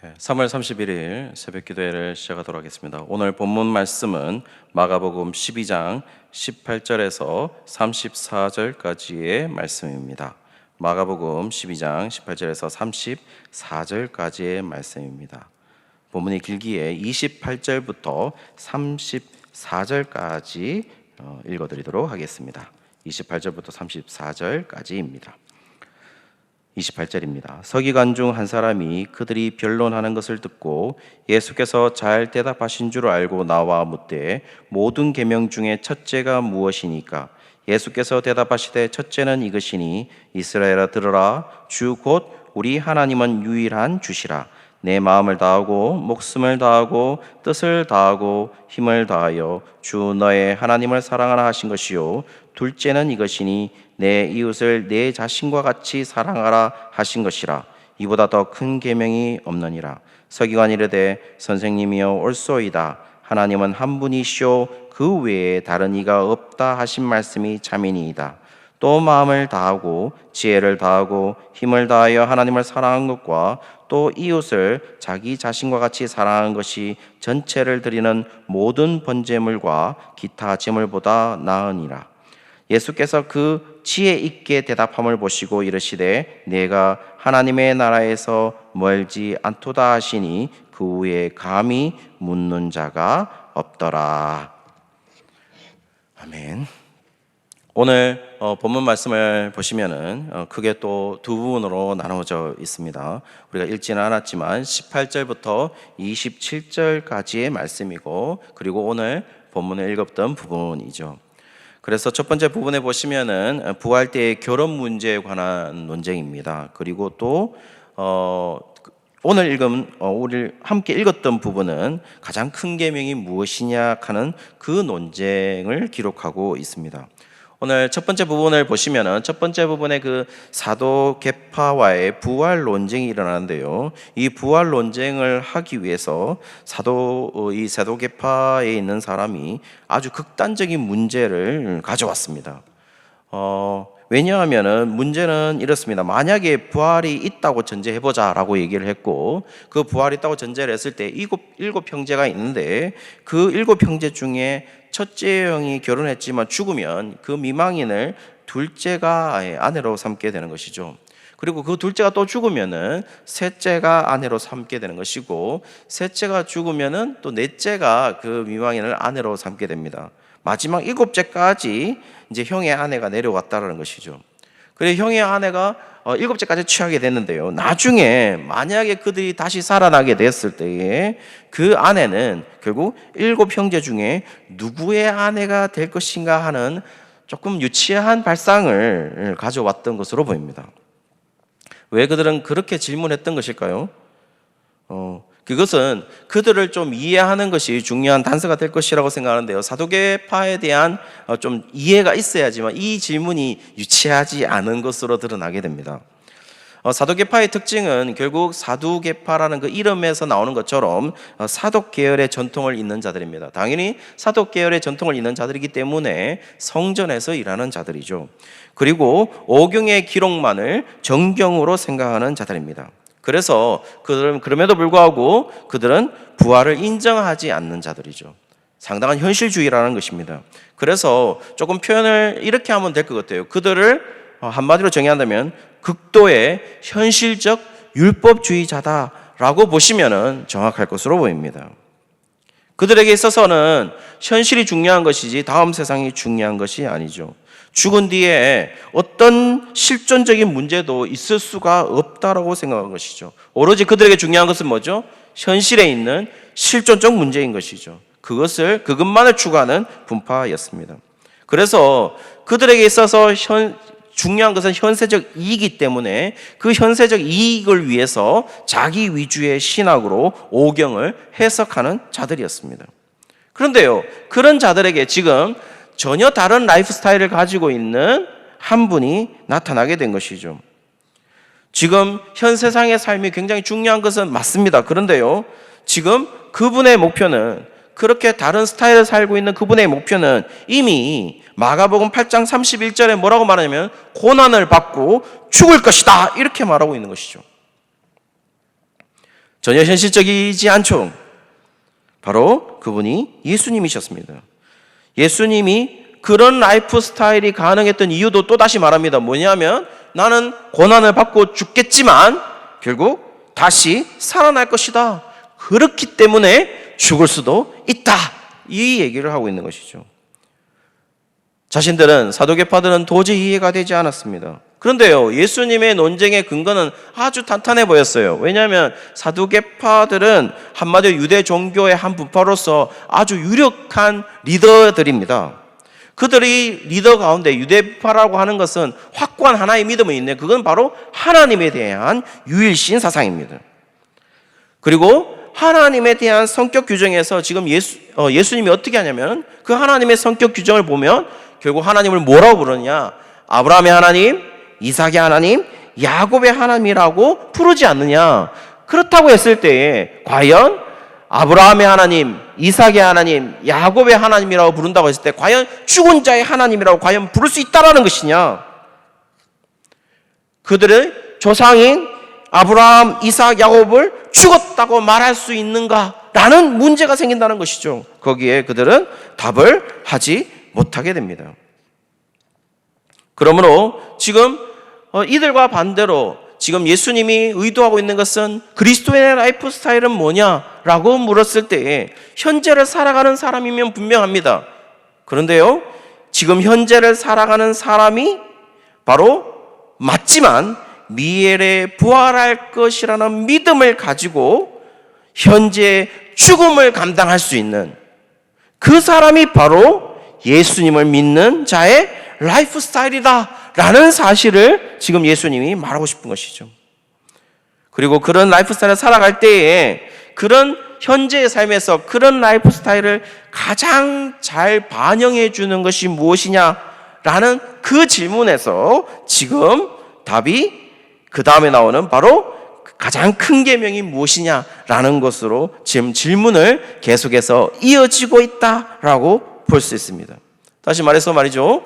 3월 31일 새벽 기도회를 시작하도록 하겠습니다. 오늘 본문 말씀은 마가복음 12장 18절에서 34절까지의 말씀입니다. 마가복음 12장 18절에서 34절까지의 말씀입니다. 본문이 길기에 28절부터 34절까지 읽어드리도록 하겠습니다. 28절부터 34절까지입니다. 28절입니다. 서기관 중 한 사람이 그들이 변론하는 것을 듣고 예수께서 잘 대답하신 줄 알고 나와 묻되 모든 계명 중에 첫째가 무엇이니까? 예수께서 대답하시되 첫째는 이것이니 이스라엘아 들으라 주 곧 우리 하나님은 유일한 주시라. 내 마음을 다하고 목숨을 다하고 뜻을 다하고 힘을 다하여 주 너의 하나님을 사랑하라 하신 것이요 둘째는 이것이니 내 이웃을 내 자신과 같이 사랑하라 하신 것이라. 이보다 더 큰 계명이 없느니라. 서기관이 이르되 선생님이여 옳소이다. 하나님은 한 분이시오 그 외에 다른 이가 없다 하신 말씀이 참이니이다. 또 마음을 다하고 지혜를 다하고 힘을 다하여 하나님을 사랑한 것과 또 이웃을 자기 자신과 같이 사랑하는 것이 전체를 드리는 모든 번제물과 기타 제물보다 나으니라. 예수께서 그 지혜 있게 대답함을 보시고 이르시되 내가 하나님의 나라에서 멀지 않도다 하시니 그 후에 감히 묻는 자가 없더라. 아멘. 오늘 본문 말씀을 보시면은 크게 또 두 부분으로 나누어져 있습니다. 우리가 읽지는 않았지만 18절부터 27절까지의 말씀이고, 그리고 오늘 본문을 읽었던 부분이죠. 그래서 첫 번째 부분에 보시면은 부활 때의 결혼 문제에 관한 논쟁입니다. 그리고 또 오늘 우리 함께 읽었던 부분은 가장 큰 계명이 무엇이냐 하는 그 논쟁을 기록하고 있습니다. 오늘 첫 번째 부분을 보시면은 첫 번째 부분에 그 사도계파와의 부활 논쟁이 일어나는데요. 이 부활 논쟁을 하기 위해서 이 사도계파에 있는 사람이 아주 극단적인 문제를 가져왔습니다. 왜냐하면은 문제는 이렇습니다. 만약에 부활이 있다고 전제해보자라고 얘기를 했고, 그 부활이 있다고 전제를 했을 때 일곱 형제가 있는데 그 일곱 형제 중에 첫째 형이 결혼했지만 죽으면 그 미망인을 둘째가 아내로 삼게 되는 것이죠. 그리고 그 둘째가 또 죽으면은 셋째가 아내로 삼게 되는 것이고, 셋째가 죽으면은 또 넷째가 그 미망인을 아내로 삼게 됩니다. 마지막 일곱째까지 이제 형의 아내가 내려왔다라는 것이죠. 그래서 형의 아내가 일곱째까지 취하게 됐는데요. 나중에 만약에 그들이 다시 살아나게 됐을 때에 그 아내는 결국 일곱 형제 중에 누구의 아내가 될 것인가 하는 조금 유치한 발상을 가져왔던 것으로 보입니다. 왜 그들은 그렇게 질문했던 것일까요? 그것은 그들을 좀 이해하는 것이 중요한 단서가 될 것이라고 생각하는데요. 사도계파에 대한 좀 이해가 있어야지만 이 질문이 유치하지 않은 것으로 드러나게 됩니다. 사도계파의 특징은 결국 사두계파라는 그 이름에서 나오는 것처럼 사독계열의 전통을 잇는 자들입니다. 당연히 사독계열의 전통을 잇는 자들이기 때문에 성전에서 일하는 자들이죠. 그리고 오경의 기록만을 정경으로 생각하는 자들입니다. 그래서 그들은 그럼에도 불구하고 그들은 부활을 인정하지 않는 자들이죠. 상당한 현실주의라는 것입니다. 그래서 조금 표현을 이렇게 하면 될 것 같아요. 그들을 한마디로 정의한다면 극도의 현실적 율법주의자다라고 보시면 정확할 것으로 보입니다. 그들에게 있어서는 현실이 중요한 것이지 다음 세상이 중요한 것이 아니죠. 죽은 뒤에 어떤 실존적인 문제도 있을 수가 없다라고 생각한 것이죠. 오로지 그들에게 중요한 것은 뭐죠? 현실에 있는 실존적 문제인 것이죠. 그것만을 추구하는 분파였습니다. 그래서 그들에게 있어서 중요한 것은 현세적 이익이기 때문에 그 현세적 이익을 위해서 자기 위주의 신학으로 오경을 해석하는 자들이었습니다. 그런데요, 그런 자들에게 지금 전혀 다른 라이프 스타일을 가지고 있는 한 분이 나타나게 된 것이죠. 지금 현 세상의 삶이 굉장히 중요한 것은 맞습니다. 그런데요, 지금 그분의 목표는, 그렇게 다른 스타일을 살고 있는 그분의 목표는 이미 마가복음 8장 31절에 뭐라고 말하냐면 고난을 받고 죽을 것이다, 이렇게 말하고 있는 것이죠. 전혀 현실적이지 않죠. 바로 그분이 예수님이셨습니다. 예수님이 그런 라이프 스타일이 가능했던 이유도 또다시 말합니다. 뭐냐면 나는 고난을 받고 죽겠지만 결국 다시 살아날 것이다. 그렇기 때문에 죽을 수도 있다. 이 얘기를 하고 있는 것이죠. 자신들은, 사두개파들은 도저히 이해가 되지 않았습니다. 그런데요, 예수님의 논쟁의 근거는 아주 탄탄해 보였어요. 왜냐하면 사두개파들은 한마디로 유대 종교의 한 분파로서 아주 유력한 리더들입니다. 그들이 리더 가운데 유대파라고 하는 것은 확고한 하나의 믿음이 있네. 그건 바로 하나님에 대한 유일신 사상입니다. 그리고 하나님에 대한 성격 규정에서 지금 예수님이 어떻게 하냐면 그 하나님의 성격 규정을 보면 결국 하나님을 뭐라고 부르느냐? 아브라함의 하나님, 이삭의 하나님, 야곱의 하나님이라고 부르지 않느냐? 그렇다고 했을 때에 과연 아브라함의 하나님, 이삭의 하나님, 야곱의 하나님이라고 부른다고 했을 때 과연 죽은 자의 하나님이라고 과연 부를 수 있다라는 것이냐? 그들의 조상인 아브라함, 이삭, 야곱을 죽었다고 말할 수 있는가라는 문제가 생긴다는 것이죠. 거기에 그들은 답을 하지 못하게 됩니다. 그러므로 지금 이들과 반대로 지금 예수님이 의도하고 있는 것은 그리스도인의 라이프 스타일은 뭐냐라고 물었을 때에 현재를 살아가는 사람이면 분명합니다. 그런데요, 지금 현재를 살아가는 사람이 바로 맞지만 미래에 부활할 것이라는 믿음을 가지고 현재 죽음을 감당할 수 있는 그 사람이 바로 예수님을 믿는 자의 라이프 스타일이다라는 사실을 지금 예수님이 말하고 싶은 것이죠. 그리고 그런 라이프 스타일을 살아갈 때에 그런 현재의 삶에서 그런 라이프 스타일을 가장 잘 반영해 주는 것이 무엇이냐라는 그 질문에서 지금 답이 그 다음에 나오는 바로 가장 큰 계명이 무엇이냐라는 것으로 지금 질문을 계속해서 이어지고 있다라고 볼 수 있습니다. 다시 말해서 말이죠.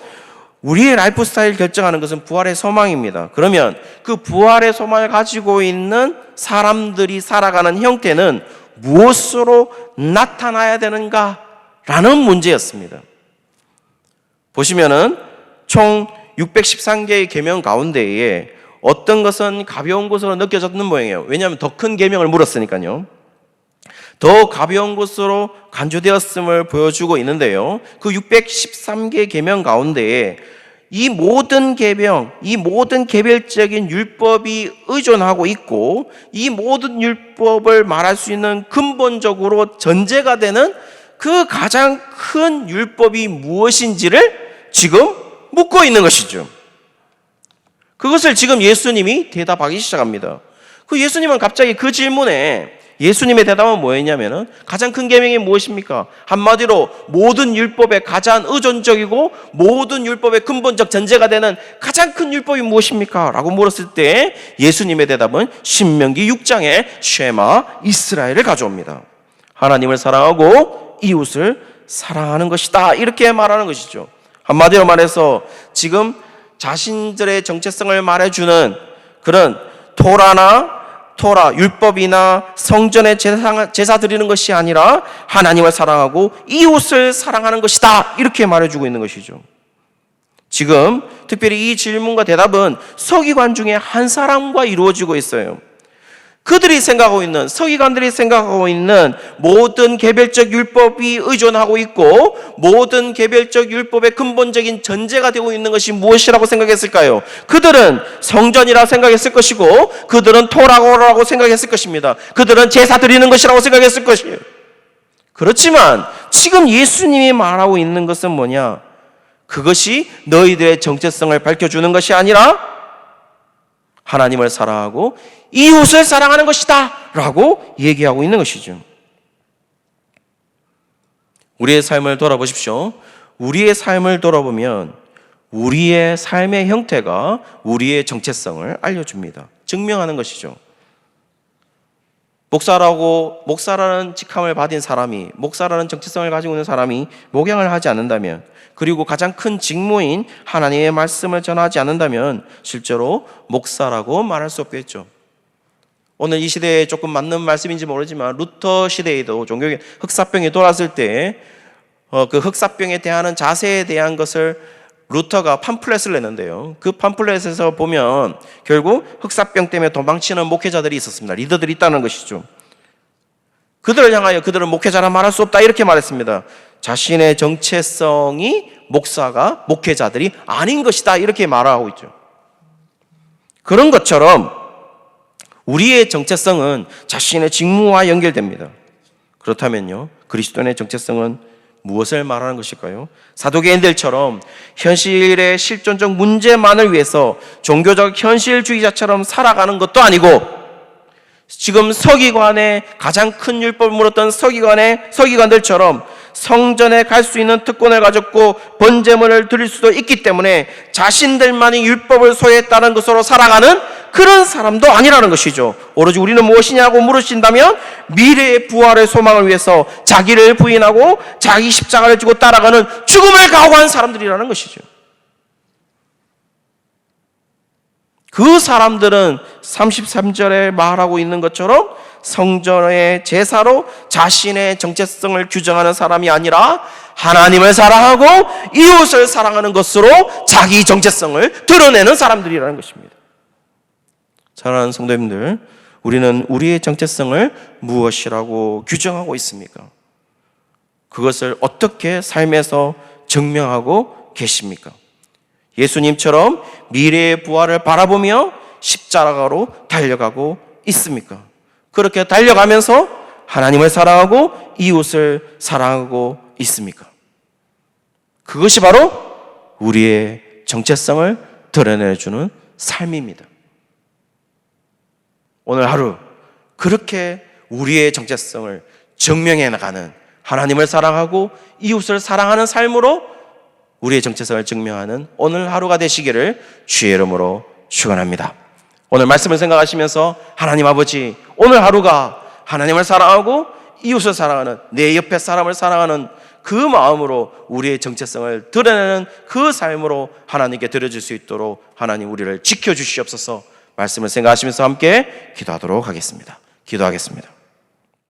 우리의 라이프 스타일 결정하는 것은 부활의 소망입니다. 그러면 그 부활의 소망을 가지고 있는 사람들이 살아가는 형태는 무엇으로 나타나야 되는가라는 문제였습니다. 보시면은 총 613개의 계명 가운데에 어떤 것은 가벼운 것으로 느껴졌는 모양이에요. 왜냐하면 더 큰 계명을 물었으니까요. 더 가벼운 것으로 간주되었음을 보여주고 있는데요. 그 613개 계명 가운데에 이 모든 계명, 이 모든 개별적인 율법이 의존하고 있고 이 모든 율법을 말할 수 있는 근본적으로 전제가 되는 그 가장 큰 율법이 무엇인지를 지금 묻고 있는 것이죠. 그것을 지금 예수님이 대답하기 시작합니다. 그 예수님은 갑자기 그 질문에 예수님의 대답은 뭐였냐면은 가장 큰 계명이 무엇입니까? 한마디로 모든 율법의 가장 의존적이고 모든 율법의 근본적 전제가 되는 가장 큰 율법이 무엇입니까? 라고 물었을 때 예수님의 대답은 신명기 6장의 쉐마 이스라엘을 가져옵니다. 하나님을 사랑하고 이웃을 사랑하는 것이다. 이렇게 말하는 것이죠. 한마디로 말해서 지금 자신들의 정체성을 말해주는 그런 토라, 율법이나 성전에 제사 드리는 것이 아니라 하나님을 사랑하고 이웃을 사랑하는 것이다. 이렇게 말해주고 있는 것이죠. 지금 특별히 이 질문과 대답은 서기관 중에 한 사람과 이루어지고 있어요. 그들이 생각하고 있는, 서기관들이 생각하고 있는 모든 개별적 율법이 의존하고 있고 모든 개별적 율법의 근본적인 전제가 되고 있는 것이 무엇이라고 생각했을까요? 그들은 성전이라 생각했을 것이고 그들은 토라라고 생각했을 것입니다. 그들은 제사 드리는 것이라고 생각했을 것이에요. 그렇지만 지금 예수님이 말하고 있는 것은 뭐냐? 그것이 너희들의 정체성을 밝혀주는 것이 아니라 하나님을 사랑하고 이웃을 사랑하는 것이다 라고 얘기하고 있는 것이죠. 우리의 삶을 돌아보십시오. 우리의 삶을 돌아보면 우리의 삶의 형태가 우리의 정체성을 알려줍니다. 증명하는 것이죠. 목사라는 직함을 받은 사람이, 목사라는 정체성을 가지고 있는 사람이 목양을 하지 않는다면, 그리고 가장 큰 직무인 하나님의 말씀을 전하지 않는다면 실제로 목사라고 말할 수 없겠죠. 오늘 이 시대에 조금 맞는 말씀인지 모르지만 루터 시대에도 종교의 흑사병이 돌았을 때 그 흑사병에 대한 자세에 대한 것을 루터가 팜플렛을 냈는데요. 그 팜플렛에서 보면 결국 흑사병 때문에 도망치는 목회자들이 있었습니다. 리더들이 있다는 것이죠. 그들을 향하여 그들은 목회자라 말할 수 없다 이렇게 말했습니다. 자신의 정체성이 목사가 목회자들이 아닌 것이다 이렇게 말하고 있죠. 그런 것처럼 우리의 정체성은 자신의 직무와 연결됩니다. 그렇다면요, 그리스도인의 정체성은 무엇을 말하는 것일까요? 사도개인들처럼 현실의 실존적 문제만을 위해서 종교적 현실주의자처럼 살아가는 것도 아니고, 지금 서기관의 가장 큰 율법을 물었던 서기관들처럼 성전에 갈 수 있는 특권을 가졌고 번제물을 드릴 수도 있기 때문에 자신들만이 율법을 소유했다는 것으로 살아가는 그런 사람도 아니라는 것이죠. 오로지 우리는 무엇이냐고 물으신다면 미래의 부활의 소망을 위해서 자기를 부인하고 자기 십자가를 지고 따라가는 죽음을 각오한 사람들이라는 것이죠. 그 사람들은 33절에 말하고 있는 것처럼 성전의 제사로 자신의 정체성을 규정하는 사람이 아니라 하나님을 사랑하고 이웃을 사랑하는 것으로 자기 정체성을 드러내는 사람들이라는 것입니다. 사랑하는 성도님들, 우리는 우리의 정체성을 무엇이라고 규정하고 있습니까? 그것을 어떻게 삶에서 증명하고 계십니까? 예수님처럼 미래의 부활을 바라보며 십자가로 달려가고 있습니까? 그렇게 달려가면서 하나님을 사랑하고 이웃을 사랑하고 있습니까? 그것이 바로 우리의 정체성을 드러내주는 삶입니다. 오늘 하루 그렇게 우리의 정체성을 증명해 나가는, 하나님을 사랑하고 이웃을 사랑하는 삶으로 우리의 정체성을 증명하는 오늘 하루가 되시기를 주의 이름으로 축원합니다. 오늘 말씀을 생각하시면서 하나님 아버지, 오늘 하루가 하나님을 사랑하고 이웃을 사랑하는, 내 옆에 사람을 사랑하는 그 마음으로 우리의 정체성을 드러내는 그 삶으로 하나님께 드려질 수 있도록 하나님 우리를 지켜주시옵소서. 말씀을 생각하시면서 함께 기도하도록 하겠습니다. 기도하겠습니다.